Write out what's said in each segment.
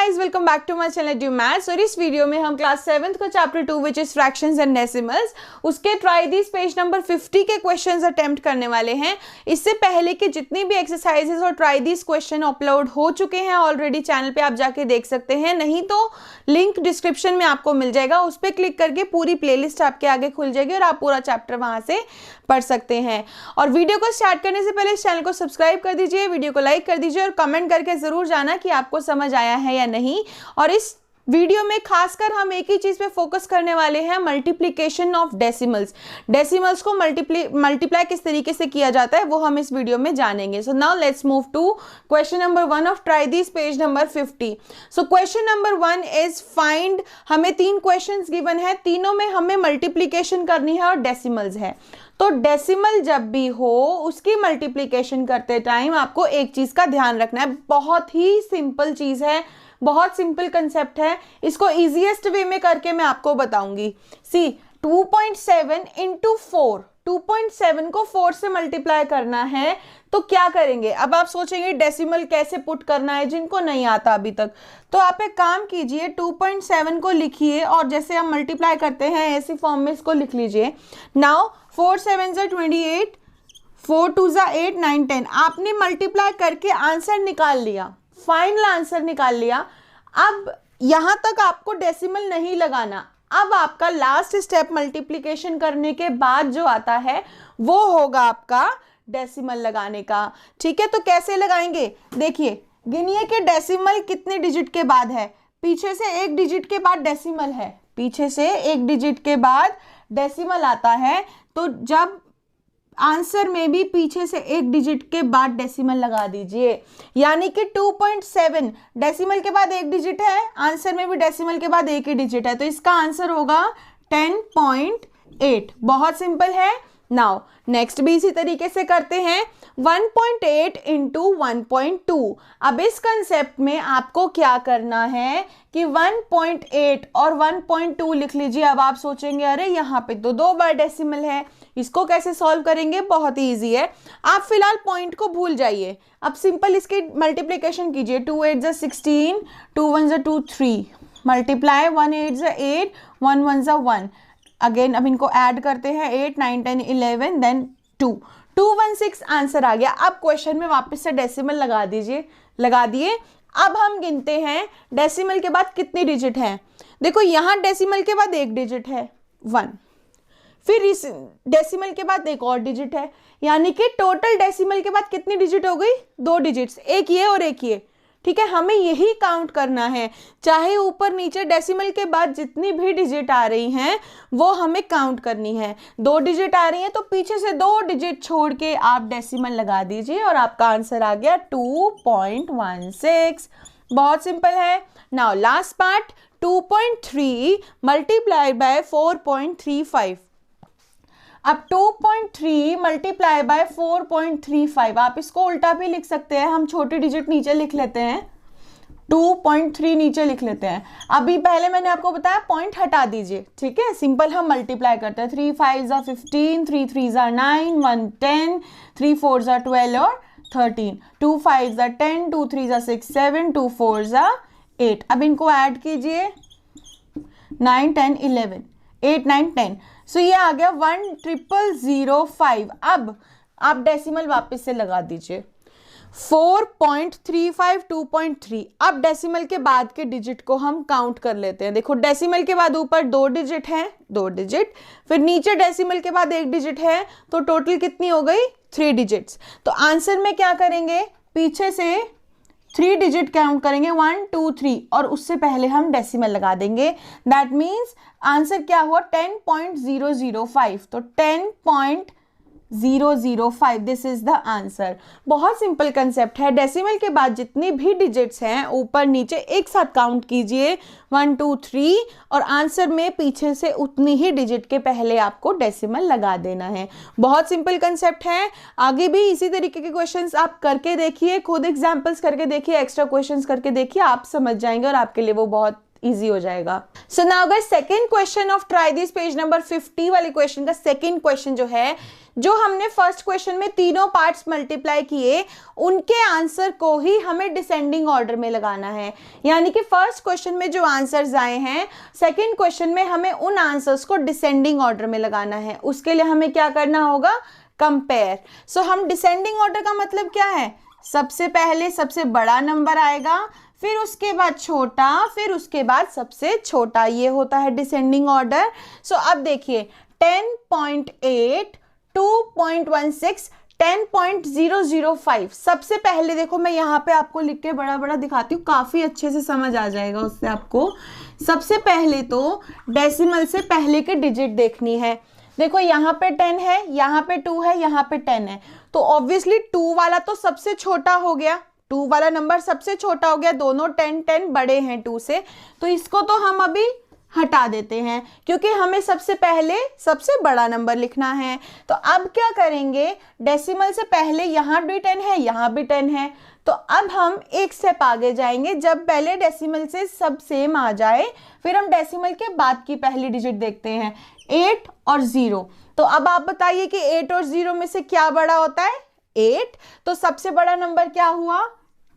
Guys, welcome back to my channel due maths. और इस video में हम क्लास 7th का chapter 2 which is fractions and decimals उसके ट्राई दिस पेज नंबर 50 के क्वेश्चंस अटेम्प्ट करने वाले हैं। इससे पहले के जितनी भी एक्सरसाइजेस और ट्राई दिस क्वेश्चन अपलोड हो चुके हैं ऑलरेडी, चैनल पे आप जाके देख सकते हैं, नहीं तो लिंक डिस्क्रिप्शन में आपको मिल जाएगा, उस पर क्लिक करके पूरी प्लेलिस्ट आपके आगे खुल जाएगी और आप पूरा चैप्टर वहां से पढ़ सकते हैं। और वीडियो को स्टार्ट करने से पहले इस चैनल को सब्सक्राइब कर दीजिए, वीडियो को लाइक कर दीजिए और कमेंट करके जरूर जाना कि आपको समझ आया है या नहीं। और इस वीडियो में खासकर हम एक ही चीज पे फोकस करने वाले हैं, मल्टीप्लिकेशन ऑफ डेसिमल्स। डेसिमल्स को मल्टीप्लाई किस तरीके से किया जाता है वो हम इस वीडियो में जानेंगे। So now let's move to question number 1 of try this page number 50। So question number 1 is find, हमें 3 क्वेश्चंस गिवन है, तीनों में हमें मल्टीप्लिकेशन करनी है और डेसिमल्स है। तो डेसिमल जब भी हो उसकी मल्टीप्लिकेशन करते टाइम आपको एक चीज का ध्यान रखना है, बहुत ही सिंपल चीज है, बहुत सिंपल कंसेप्ट है, इसको इजीएस्ट वे में करके मैं आपको बताऊंगी। सी 2.7 इंटू 4, 2.7 को 4 से मल्टीप्लाई करना है तो क्या करेंगे। अब आप सोचेंगे डेसिमल कैसे पुट करना है, जिनको नहीं आता अभी तक, तो आप एक काम कीजिए, 2.7 को लिखिए और जैसे हम मल्टीप्लाई करते हैं ऐसी फॉर्म में इसको लिख लीजिए। नाउ 4 7 28, 4 2 8 9 10, आपने मल्टीप्लाई करके आंसर निकाल लिया, फाइनल आंसर निकाल लिया। अब यहां तक आपको डेसिमल नहीं लगाना। अब आपका लास्ट स्टेप मल्टीप्लिकेशन करने के बाद जो आता है वो होगा आपका डेसिमल लगाने का। ठीक है, तो कैसे लगाएंगे, देखिए गिनिए कि डेसिमल कितने डिजिट के बाद है। पीछे से एक डिजिट के बाद डेसिमल है, पीछे से एक डिजिट के बाद डेसिमल आता है, तो जब आंसर में भी पीछे से एक डिजिट के बाद डेसिमल लगा दीजिए। यानी कि 2.7 डेसिमल के बाद एक डिजिट है, आंसर में भी डेसिमल के बाद एक ही डिजिट है, तो इसका आंसर होगा 10.8। बहुत सिंपल है। नाउ नेक्स्ट भी इसी तरीके से करते हैं, 1.8 इंटू 1.2। अब इस कंसेप्ट में आपको क्या करना है कि 1.8 और 1.2 लिख लीजिए। अब आप सोचेंगे अरे यहाँ पे तो 2 बार डेसिमल है, इसको कैसे सॉल्व करेंगे, बहुत ही ईजी है। आप फिलहाल पॉइंट को भूल जाइए, अब सिंपल इसकी मल्टीप्लिकेशन कीजिए। 2 8 16, 2 1 2 3, मल्टीप्लाई 1 8 8, 1 1 1। अगेन अब इनको ऐड करते हैं, 8 9 10 11 देन 2 216 आंसर आ गया। अब क्वेश्चन में वापस से डेसिमल लगा दीजिए, लगा दिए। अब हम गिनते हैं डेसिमल के बाद कितने डिजिट हैं। देखो यहाँ डेसिमल के बाद एक डिजिट है 1, फिर इस डेसिमल के बाद एक और डिजिट है, यानी कि टोटल डेसिमल के बाद कितनी डिजिट हो गई, 2 डिजिट्स, एक ये और एक ये। ठीक है, हमें यही काउंट करना है, चाहे ऊपर नीचे डेसिमल के बाद जितनी भी डिजिट आ रही हैं वो हमें काउंट करनी है। 2 डिजिट आ रही हैं तो पीछे से 2 डिजिट छोड़ के आप डेसिमल लगा दीजिए और आपका आंसर आ गया 2.16। बहुत सिंपल है। Now last part, 2.3 multiply by 4.35। अब 2.3 मल्टीप्लाई बाय 4.35, आप इसको उल्टा भी लिख सकते हैं, हम छोटे डिजिट नीचे लिख लेते हैं, 2.3 नीचे लिख लेते हैं। अभी पहले मैंने आपको बताया पॉइंट हटा दीजिए। ठीक है, सिंपल हम मल्टीप्लाई करते हैं, 3 5 15, 3 3 9, 1 10, 3 4 12 और 13, 2 5 10, 2 3 6 7, 2 4 8। अब इनको ऐड कीजिए, 9 10 11, 8 9 10, सो ये आ गया 1005। अब आप डेसिमल वापस से लगा दीजिए, 4.35 2.3। अब डेसिमल के बाद के डिजिट को हम काउंट कर लेते हैं। देखो डेसिमल के बाद ऊपर 2 डिजिट है, 2 डिजिट, फिर नीचे डेसिमल के बाद एक डिजिट है, तो टोटल कितनी हो गई, 3 डिजिट्स। तो आंसर में क्या करेंगे, पीछे से 3 डिजिट काउंट करेंगे, 1 2 3, और उससे पहले हम डेसिमल लगा देंगे। दैट मीन्स आंसर क्या हुआ, 10.005। तो 10.005, दिस इज द आंसर। बहुत सिंपल कंसेप्ट है। डेसिमल के बाद जितनी भी डिजिट्स हैं ऊपर नीचे एक साथ काउंट कीजिए, 1 2 3, और आंसर में पीछे से उतनी ही डिजिट के पहले आपको डेसिमल लगा देना है। बहुत सिंपल कंसेप्ट है। आगे भी इसी तरीके के क्वेश्चंस आप करके देखिए, खुद एग्जाम्पल्स करके देखिए, एक्स्ट्रा क्वेश्चंस करके देखिए, आप समझ जाएंगे और आपके लिए वो बहुत इजी हो जाएगा। So now guys, second question of try this page number 50 वाले क्वेश्चन का सेकंड क्वेश्चन जो है, जो हमने फर्स्ट क्वेश्चन में तीनों पार्ट्स मल्टीप्लाई किए उनके आंसर को ही हमें डिसेंडिंग ऑर्डर में लगाना है। यानी कि फर्स्ट क्वेश्चन में जो आंसर्स आए हैं, सेकंड क्वेश्चन में हमें उन आंसर्स को डिसेंडिंग ऑर्डर में लगाना है। उसके लिए हमें क्या करना होगा, कंपेयर। सो हम डिसेंडिंग ऑर्डर का मतलब क्या है, सबसे पहले सबसे बड़ा नंबर आएगा, फिर उसके बाद छोटा, फिर उसके बाद सबसे छोटा, ये होता है डिसेंडिंग ऑर्डर। सो अब देखिए 10.8, 2.16, 10.005। सबसे पहले देखो, मैं यहाँ पे आपको लिख के बड़ा बड़ा दिखाती हूँ, काफी अच्छे से समझ आ जाएगा उससे आपको। सबसे पहले तो डेसिमल से पहले के डिजिट देखनी है। देखो यहाँ पे 10 है, यहाँ पे 2 है, यहाँ पे 10 है, तो ऑब्वियसली 2 वाला तो सबसे छोटा हो गया, 2 वाला नंबर सबसे छोटा हो गया, दोनों 10 बड़े हैं 2 से, तो इसको तो हम अभी हटा देते हैं क्योंकि हमें सबसे पहले सबसे बड़ा नंबर लिखना है। तो अब क्या करेंगे, डेसिमल से पहले यहाँ भी 10 है, यहाँ भी 10 है, तो अब हम एक स्टेप आगे जाएंगे। जब पहले डेसिमल से सब सेम आ जाए, फिर हम डेसिमल के बाद की पहली डिजिट देखते हैं, 8 और 0। तो अब आप बताइए कि 8 और 0 में से क्या बड़ा होता है, 8। तो सबसे बड़ा नंबर क्या हुआ,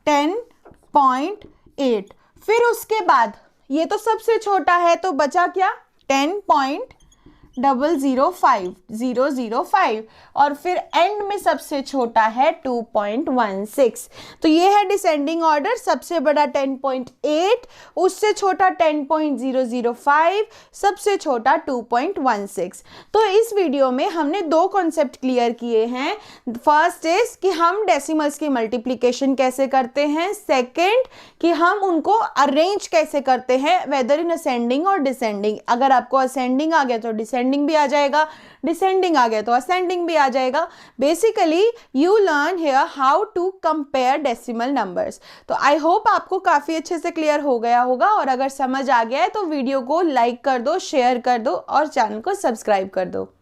10.8। फिर उसके बाद ये तो सबसे छोटा है, तो बचा क्या, 10.005 और फिर एंड में सबसे छोटा है 2.16। तो ये है डिसेंडिंग ऑर्डर, सबसे बड़ा 10.8, उससे छोटा 10.005, सबसे छोटा 2.16। तो इस वीडियो में हमने दो कॉन्सेप्ट क्लियर किए हैं। फर्स्ट इज कि हम डेसिमल्स की मल्टीप्लिकेशन कैसे करते हैं, सेकेंड कि हम उनको अरेंज कैसे करते हैं, वेदर इन असेंडिंग और डिसेंडिंग। अगर आपको असेंडिंग आ गया तो डिसेंडिंग भी आ जाएगा, डिसेंडिंग आ गया तो असेंडिंग भी आ जाएगा। Basically you learn here how to compare decimal numbers. तो आई होप आपको काफी अच्छे से क्लियर हो गया होगा, और अगर समझ आ गया है तो वीडियो को लाइक कर दो, शेयर कर दो और चैनल को सब्सक्राइब कर दो।